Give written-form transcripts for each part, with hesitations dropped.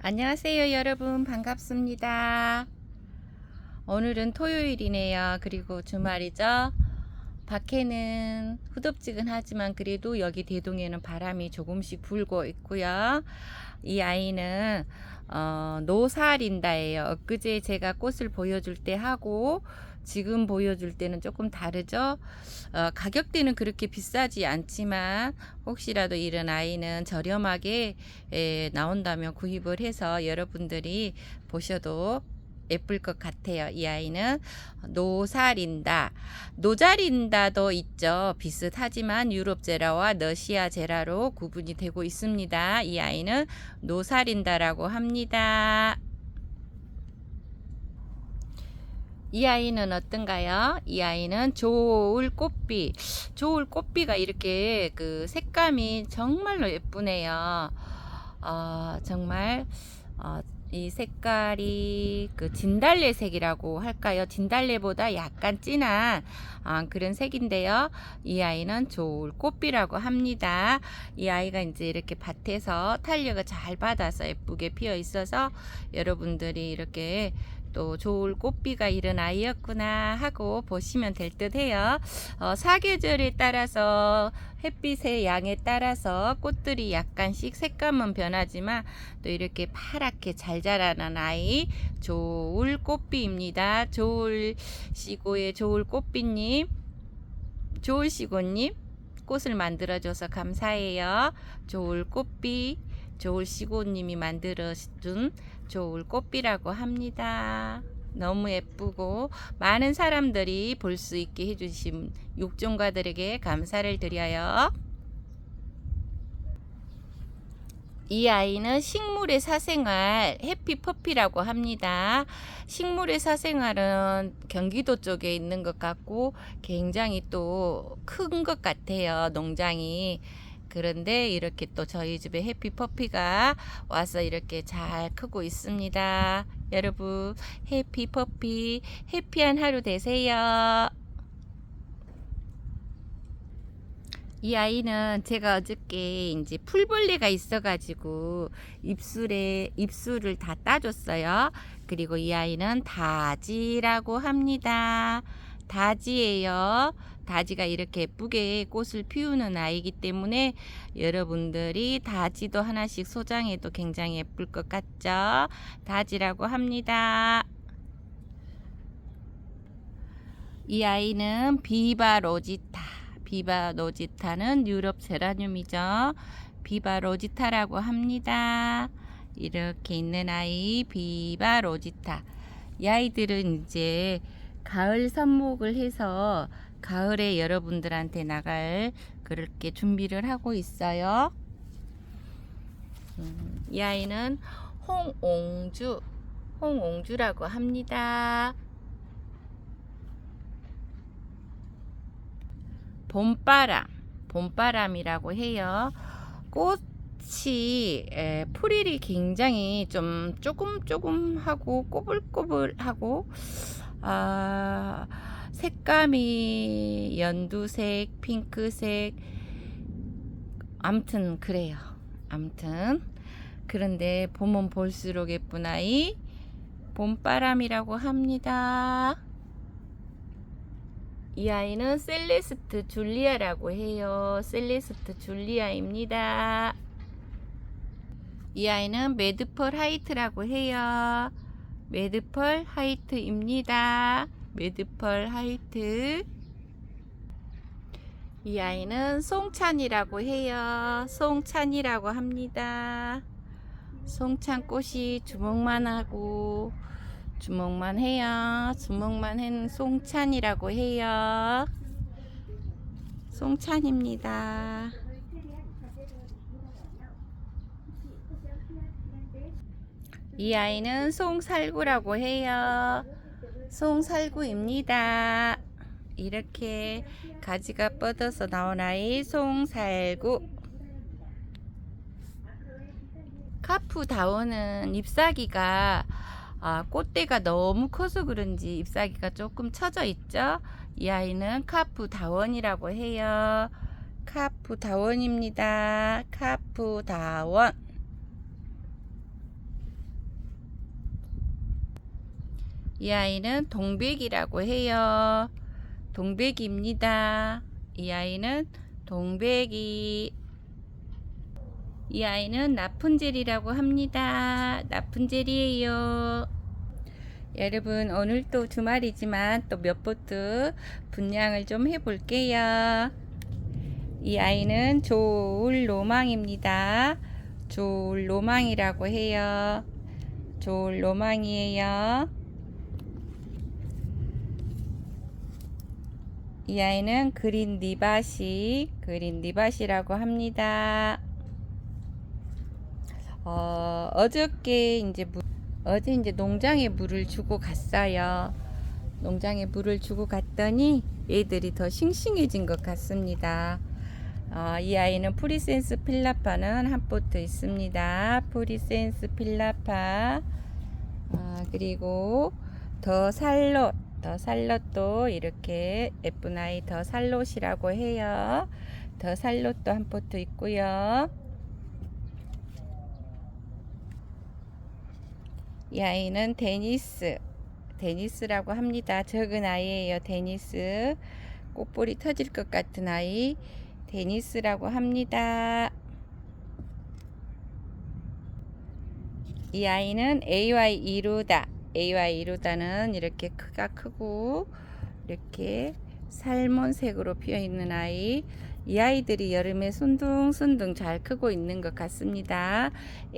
안녕하세요, 여러분. 반갑습니다. 오늘은 토요일이네요. 그리고 주말이죠. 밖에는 후덥지근하지만 그래도 여기 대동에는 바람이 조금씩 불고 있고요. 이 아이는 노사린다예요. 엊그제 제가 꽃을 보여줄 때 하고 지금 보여줄 때는 조금 다르죠. 가격대는 그렇게 비싸지 않지만 혹시라도 이런 아이는 저렴하게 나온다면 구입을 해서 여러분들이 보셔도 예쁠 것 같아요. 이 아이는 노사린다, 노자린다도 있죠. 비슷하지만 유럽제라와 러시아제라로 구분이 되고 있습니다. 이 아이는 노사린다라고 합니다. 이 아이는 어떤가요? 이 아이는 조울꽃비. 조울꽃비가 이렇게 그 색감이 정말로 예쁘네요. 정말 이 색깔이 그 진달래색이라고 할까요? 진달래보다 약간 진한 그런 색인데요. 이 아이는 조울꽃비라고 합니다. 이 아이가 이제 이렇게 밭에서 탄력을 잘 받아서 예쁘게 피어 있어서 여러분들이 이렇게 또 좋을 꽃비가 이런 아이였구나 하고 보시면 될 듯해요. 사계절에 따라서 햇빛의 양에 따라서 꽃들이 약간씩 색감은 변하지만 또 이렇게 파랗게 잘 자라는 아이 좋을 꽃비입니다. 좋을 시고의 좋을 꽃비님, 좋을 시고님 꽃을 만들어줘서 감사해요. 좋을 꽃비, 좋을 시고님이 만들어준 좋을 꽃비라고 합니다. 너무 예쁘고 많은 사람들이 볼 수 있게 해주신 육종가들에게 감사를 드려요. 이 아이는 식물의 사생활 해피퍼피라고 합니다. 식물의 사생활은 경기도 쪽에 있는 것 같고 굉장히 또 큰 것 같아요. 농장이. 그런데 이렇게 또 저희 집에 해피퍼피가 와서 이렇게 잘 크고 있습니다. 여러분 해피퍼피 해피한 하루 되세요. 이 아이는 제가 어저께 이제 풀벌레가 있어가지고 입술을 다 따줬어요. 그리고 이 아이는 다지라고 합니다. 다지예요. 다지가 이렇게 예쁘게 꽃을 피우는 아이기 때문에 여러분들이 다지도 하나씩 소장해도 굉장히 예쁠 것 같죠? 다지라고 합니다. 이 아이는 비바로지타. 비바로지타는 유럽 제라늄이죠. 비바로지타라고 합니다. 이렇게 있는 아이 비바로지타. 이 아이들은 이제 가을 삽목을 해서 가을에 여러분들한테 나갈 그렇게 준비를 하고 있어요. 이 아이는 홍옹주라고 합니다. 봄바람이라고 해요. 꽃이 풀이 굉장히 좀 조금하고 꼬불꼬불하고 색감이 연두색, 핑크색, 암튼 그래요. 암튼 그런데 보면 볼수록 예쁜 아이 봄바람이라고 합니다. 이 아이는 셀레스트 줄리아라고 해요. 셀레스트 줄리아입니다. 이 아이는 매드펄 하이트라고 해요. 매드펄 하이트입니다. 매드펄 하이트. 이 아이는 송찬이라고 해요. 송찬이라고 합니다. 송찬꽃이 주먹만 해요. 주먹만 한 송찬이라고 해요. 송찬입니다. 이 아이는 송살구라고 해요. 송살구입니다. 이렇게 가지가 뻗어서 나온 아이 송살구. 카푸다원은 잎사귀가 꽃대가 너무 커서 그런지 잎사귀가 조금 처져 있죠. 이 아이는 카푸다원이라고 해요. 카푸다원입니다. 카푸다원. 이 아이는 동백이라고 해요. 동백입니다. 이 아이는 동백이. 이 아이는 라푼젤이라고 합니다. 라푼젤이에요. 여러분, 오늘 또 주말이지만 또 몇 보트 분양을 좀 해볼게요. 이 아이는 좋을 로망입니다. 좋을 로망이라고 해요. 좋을 로망이에요. 이 아이는 그린 리바시라고 합니다. 어저께 이제 농장에 물을 주고 갔어요. 농장에 물을 주고 갔더니 얘들이 더 싱싱해진 것 같습니다. 이 아이는 프리센스 필라파는 한 포트 있습니다. 프리센스 필라파. 그리고 더 살롯도 이렇게 예쁜 아이 더 살롯이라고 해요. 더 살롯도 한 포트 있고요. 이 아이는 데니스라고 합니다. 적은 아이예요. 데니스. 꽃볼이 터질 것 같은 아이 데니스라고 합니다. 이 아이는 AY 이루다는 이렇게 크가 크고 이렇게 살몬색으로 피어 있는 아이. 이 아이들이 여름에 순둥순둥 잘 크고 있는 것 같습니다.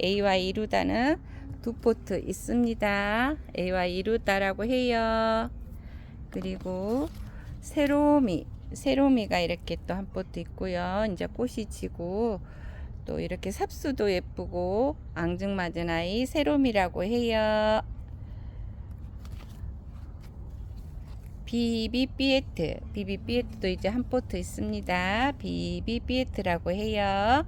AY 이루다는 두 포트 있습니다. AY 이루다라고 해요. 그리고 세로미가 이렇게 또 한 포트 있고요. 이제 꽃이 지고 또 이렇게 삽수도 예쁘고 앙증맞은 아이 세로미라고 해요. 비비비에트도 이제 한 포트 있습니다. 비비비에트라고 해요.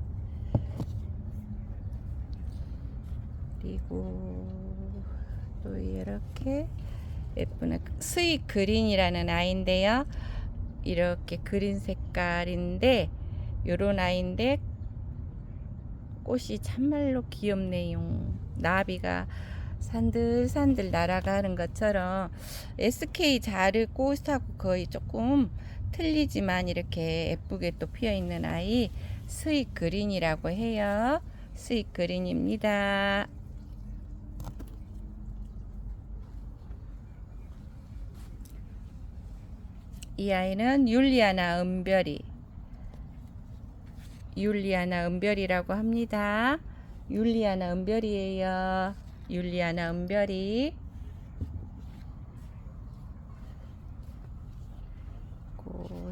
그리고 또 이렇게 예쁜 스윗 그린이라는 아이인데요. 이렇게 그린 색깔인데 요런 아이인데 꽃이 참말로 귀엽네요. 나비가 산들산들 날아가는 것처럼 SK 자르 꽃하고 거의 조금 틀리지만 이렇게 예쁘게 또 피어 있는 아이 스윗 그린이라고 해요. 스윗 그린입니다. 이 아이는 율리아나 은별이라고 합니다. 율리아나 은별이에요. 율리아나 은별이.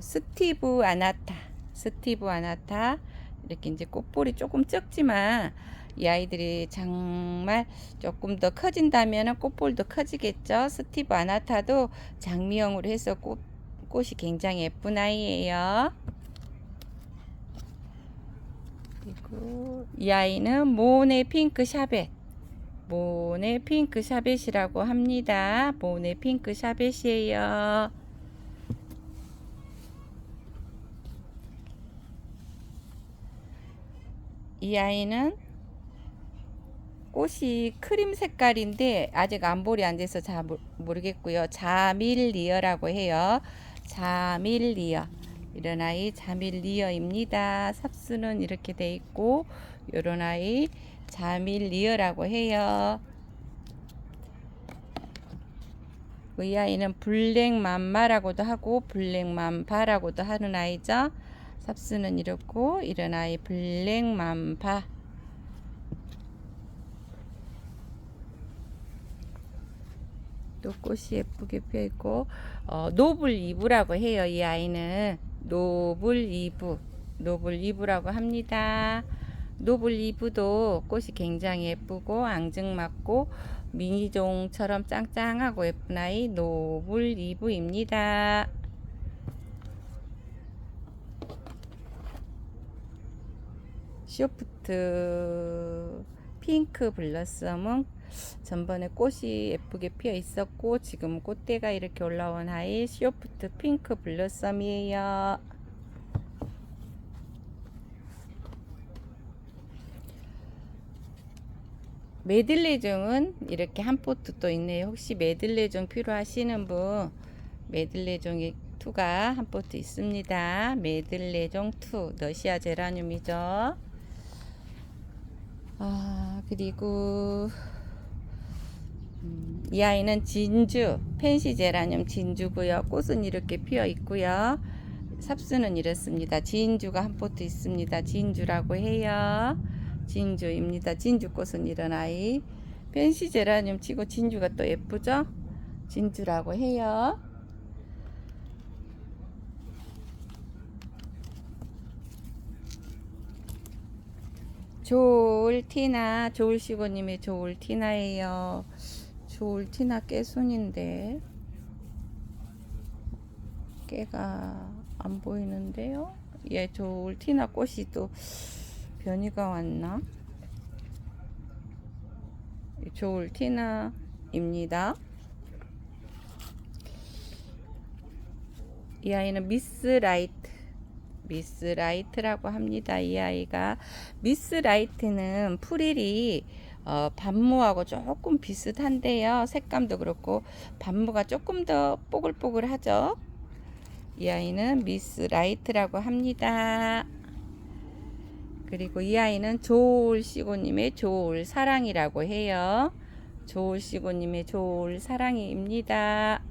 스티브 아나타. 이렇게 이제 꽃볼이 조금 적지만 이 아이들이 정말 조금 더 커진다면 꽃볼도 커지겠죠. 스티브 아나타도 장미형으로 해서 꽃이 굉장히 예쁜 아이예요. 그리고 이 아이는 모네 핑크 샤벳이라고 합니다. 모네 핑크 샤벳이에요. 이 아이는 꽃이 크림 색깔인데 아직 안볼이 안 돼서 잘 모르겠고요. 자밀리어라고 해요. 자밀리어. 이런 아이 자밀리어입니다. 삽수는 이렇게 돼 있고 이런 아이 자밀리어라고 해요. 이 아이는 블랙맘마라고도 하고 블랙맘바라고도 하는 아이죠. 삽수는 이렇고 이런 아이 블랙맘바. 또 꽃이 예쁘게 피어 있고 노블 이브라고 해요. 이 아이는 노블 이브라고 합니다. 노블 이브도 꽃이 굉장히 예쁘고 앙증맞고 미니종처럼 짱짱하고 예쁜 아이 노블 이브입니다. 쇼프트 핑크 블러썸은 전번에 꽃이 예쁘게 피어 있었고 지금 꽃대가 이렇게 올라온 아이 쇼프트 핑크 블러썸이에요. 메들레종은 이렇게 한 포트 또 있네요. 혹시 메들레종 필요하시는 분 메들레종 2가 한 포트 있습니다. 메들레종 2 러시아 제라늄이죠. 그리고 이 아이는 진주 펜시 제라늄 진주고요. 꽃은 이렇게 피어 있고요. 삽수는 이렇습니다. 진주가 한 포트 있습니다. 진주라고 해요. 진주입니다. 진주꽃은 이런 아이. 펜시 제라늄 치고 진주가 또 예쁘죠? 진주라고 해요. 조울티나 조울시고님의 조울티나예요. 조울티나 깨순인데 깨가 안 보이는데요. 얘 조울티나 꽃이 또 변이가 왔나? 조울티나입니다. 이 아이는 미스라이트라고 합니다. 이 아이가 미스라이트는 풀일이 반무하고 조금 비슷한데요. 색감도 그렇고 반무가 조금 더 뽀글뽀글하죠. 이 아이는 미스라이트라고 합니다. 그리고 이 아이는 조울시고님의 조울사랑이라고 해요. 조울시고님의 조울사랑이입니다.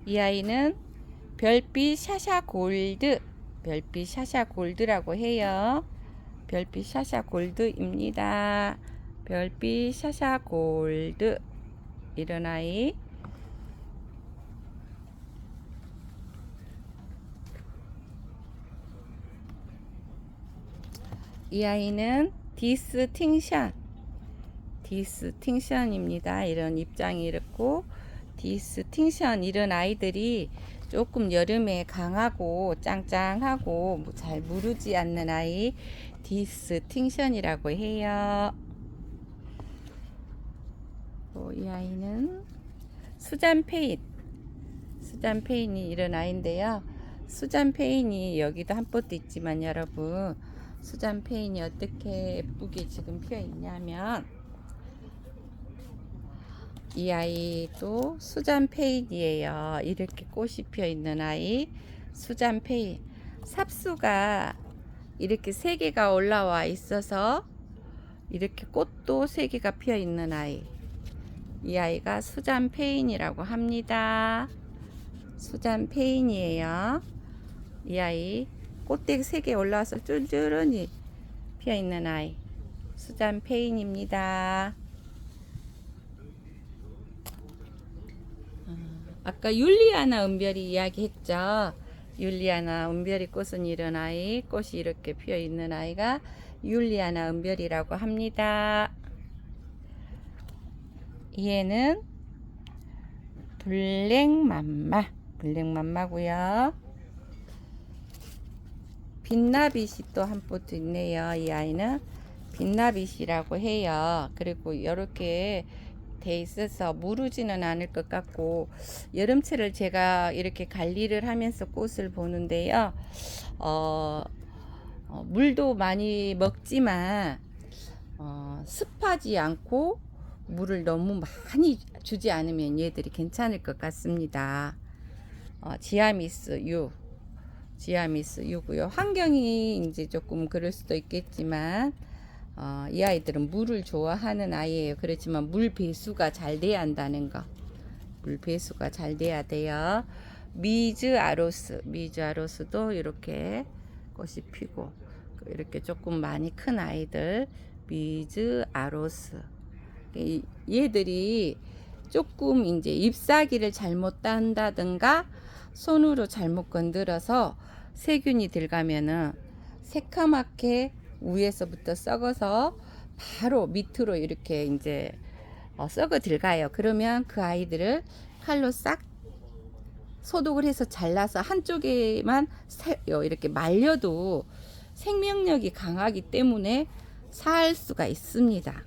이 아이는 별빛 샤샤 골드라고 해요. 별빛 샤샤 골드입니다. 별빛 샤샤 골드 이런 아이. 이 아이는 디스팅션입니다. 이런 입장이 이렇고 디스팅션 이런 아이들이 조금 여름에 강하고 짱짱하고 잘 무르지 않는 아이 디스팅션이라고 해요. 이 아이는 수잔페인이 이런 아이인데요. 수잔페인이 여기도 한 포트 있지만 여러분 수잔페인이 어떻게 예쁘게 지금 피어 있냐면 이 아이도 수잔페인이에요. 이렇게 꽃이 피어 있는 아이 수잔페인. 삽수가 이렇게 3개가 올라와 있어서 이렇게 꽃도 3개가 피어 있는 아이. 이 아이가 수잔페인이라고 합니다. 수잔페인이에요. 이 아이 꽃대 3개 올라와서 쭈르니 피어 있는 아이 수잔페인입니다. 아까 율리아나 은별이 이야기했죠. 율리아나 은별이 꽃은 이런 아이, 꽃이 이렇게 피어 있는 아이가 율리아나 은별이라고 합니다. 얘는 블랙맘마고요. 빛나빛이 또 한 포트 있네요. 이 아이는 빛나빛이라고 해요. 그리고 이렇게 돼 있어서 무르지는 않을 것 같고 여름철을 제가 이렇게 관리를 하면서 꽃을 보는데요. 물도 많이 먹지만 습하지 않고 물을 너무 많이 주지 않으면 얘들이 괜찮을 것 같습니다. 지아미스 유고요. 환경이 이제 조금 그럴 수도 있겠지만 이 아이들은 물을 좋아하는 아이예요. 그렇지만 물 배수가 잘 돼야 한다는 거. 물 배수가 잘 돼야 돼요. 미즈 아로스도 이렇게 꽃이 피고 이렇게 조금 많이 큰 아이들 미즈 아로스. 얘들이 조금 이제 잎사귀를 잘못 딴다든가 손으로 잘못 건드려서 세균이 들어가면은 새카맣게 위에서부터 썩어서 바로 밑으로 이렇게 이제 썩어 들어가요. 그러면 그 아이들을 칼로 싹 소독을 해서 잘라서 한쪽에만 이렇게 말려도 생명력이 강하기 때문에 살 수가 있습니다.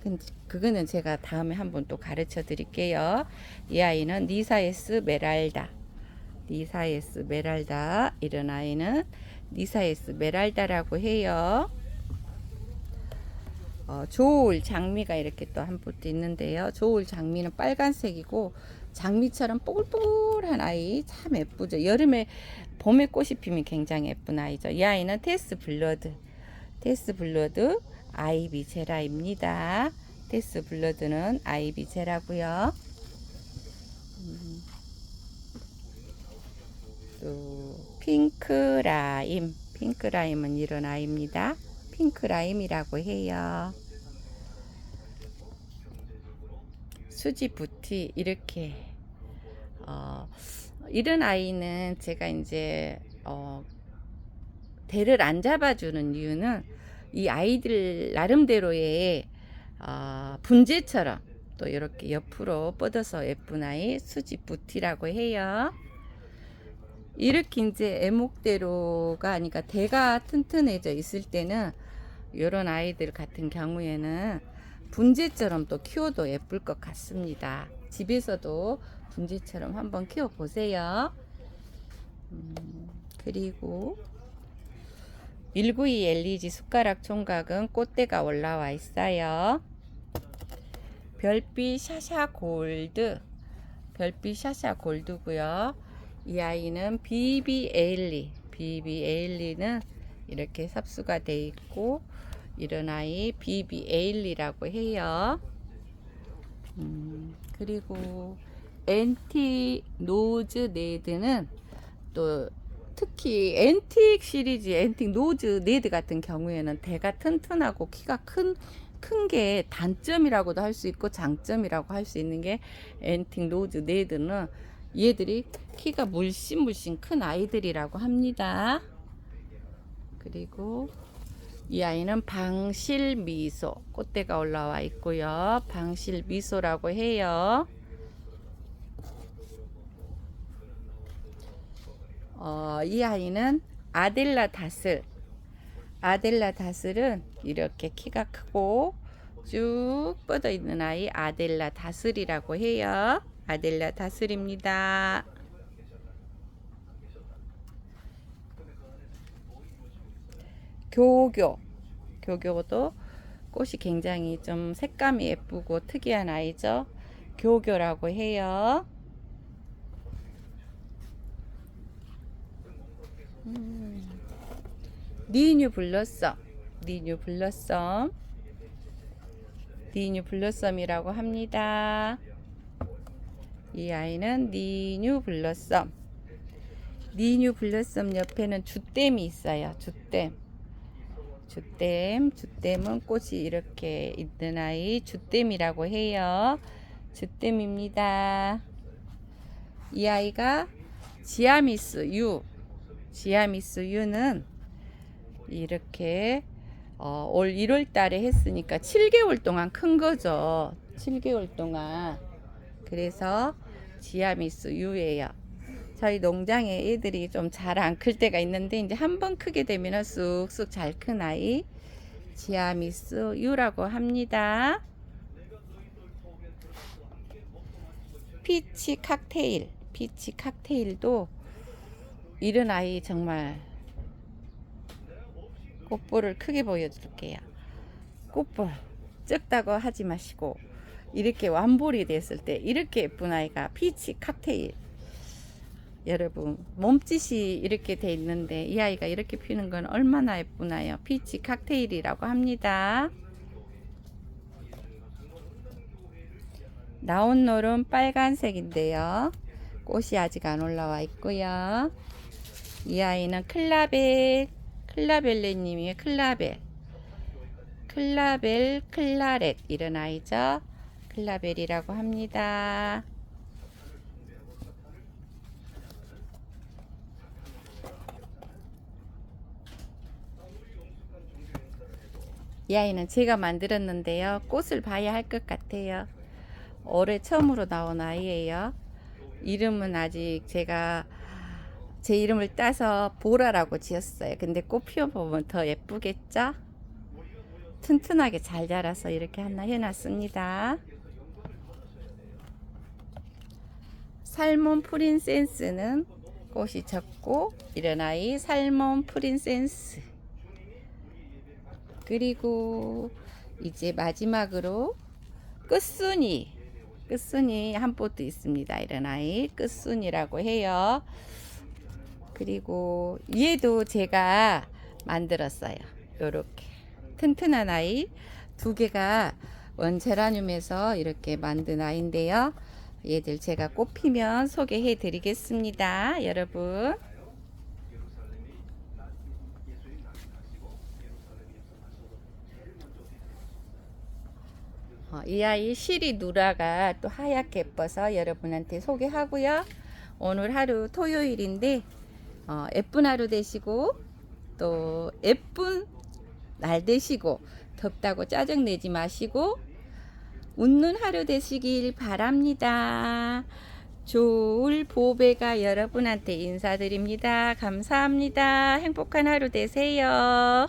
근데 그거는 제가 다음에 한번 또 가르쳐 드릴게요. 이 아이는 니사에스 메랄다 이런 아이는 니사에스 메랄다라고 해요. 조울 장미가 이렇게 또 한 포트 있는데요. 조울 장미는 빨간색이고 장미처럼 뽀글뽀글한 아이 참 예쁘죠. 여름에 봄에 꽃이 피면 굉장히 예쁜 아이죠. 이 아이는 테스 블러드 아이비 제라입니다. 테스 블러드는 아이비 제라고요. 또 핑크라임은 이런 아이입니다. 핑크라임이라고 해요. 수지부티 이렇게 이런 아이는 제가 이제 대를 안 잡아주는 이유는 이 아이들 나름대로의 분재처럼 또 이렇게 옆으로 뻗어서 예쁜 아이 수지부티라고 해요. 이렇게 이제 애목대로가 아니까 대가 튼튼해져 있을 때는 이런 아이들 같은 경우에는 분재처럼 또 키워도 예쁠 것 같습니다. 집에서도 분재처럼 한번 키워 보세요. 그리고 192 LED 숟가락 총각은 꽃대가 올라와 있어요. 별빛 샤샤 골드고요. 이 아이는 비비 에일리는 이렇게 삽수가 돼 있고 이런 아이 비비 에일리라고 해요. 그리고 앤틱 노즈 네드는 또 특히 앤틱 시리즈 앤틱 노즈 네드 같은 경우에는 대가 튼튼하고 키가 큰 게 단점이라고도 할 수 있고 장점이라고 할 수 있는 게 앤틱 노즈 네드는 얘들이 키가 물씬 큰 아이들이라고 합니다. 그리고 이 아이는 방실미소 꽃대가 올라와 있고요. 방실미소라고 해요. 이 아이는 아델라 다슬은 이렇게 키가 크고 쭉 뻗어 있는 아이 아델라 다슬이라고 해요. 아델라 다슬입니다. 교교도 꽃이 굉장히 좀 색감이 예쁘고 특이한 아이죠. 교교라고 해요. 니뉴 블러썸이라고 합니다. 이 아이는 니뉴 블러썸 옆에는 주댐이 있어요. 주댐은 꽃이 이렇게 있는 아이 주댐이라고 해요. 주댐입니다. 이 아이가 지아미스 유는 이렇게 올 1월 달에 했으니까 7개월 동안 큰 거죠. 7개월 동안. 그래서 지아미스 유예요. 저희 농장에 애들이 좀 잘 안 클 때가 있는데 이제 한번 크게 되면 쑥쑥 잘 큰 아이 지아미스 유라고 합니다. 피치 칵테일도 이런 아이 정말 꽃볼을 크게 보여줄게요. 꽃볼 적다고 하지 마시고 이렇게 완볼이 됐을 때 이렇게 예쁜 아이가 피치 칵테일. 여러분 몸짓이 이렇게 돼 있는데 이 아이가 이렇게 피는 건 얼마나 예쁘나요? 피치 칵테일이라고 합니다. 나온노른 빨간색인데요. 꽃이 아직 안 올라와 있고요. 이 아이는 클라벨레님의 클라렛 이런 아이죠. 클라벨이라고 합니다. 이 아이는 제가 만들었는데요. 꽃을 봐야 할 것 같아요. 올해 처음으로 나온 아이예요. 이름은 아직 제가 제 이름을 따서 보라라고 지었어요. 근데 꽃 피워보면 더 예쁘겠죠? 튼튼하게 잘 자라서 이렇게 하나 해놨습니다. 살몬 프린센스는 꽃이 적고 이런 아이 살몬 프린센스. 그리고 이제 마지막으로 끝순이 한 포트 있습니다. 이런 아이 끝순이라고 해요. 그리고 얘도 제가 만들었어요. 요렇게 튼튼한 아이 두 개가 원제라늄에서 이렇게 만든 아이인데요. 얘들 제가 꽃 피면 소개해 드리겠습니다. 여러분. 이 아이 시리 누라가 또 하얗게 예뻐서 여러분한테 소개하고요. 오늘 하루 토요일인데 예쁜 하루 되시고 또 예쁜 날 되시고 덥다고 짜증내지 마시고 웃는 하루 되시길 바랍니다. 좋을 보배가 여러분한테 인사드립니다. 감사합니다. 행복한 하루 되세요.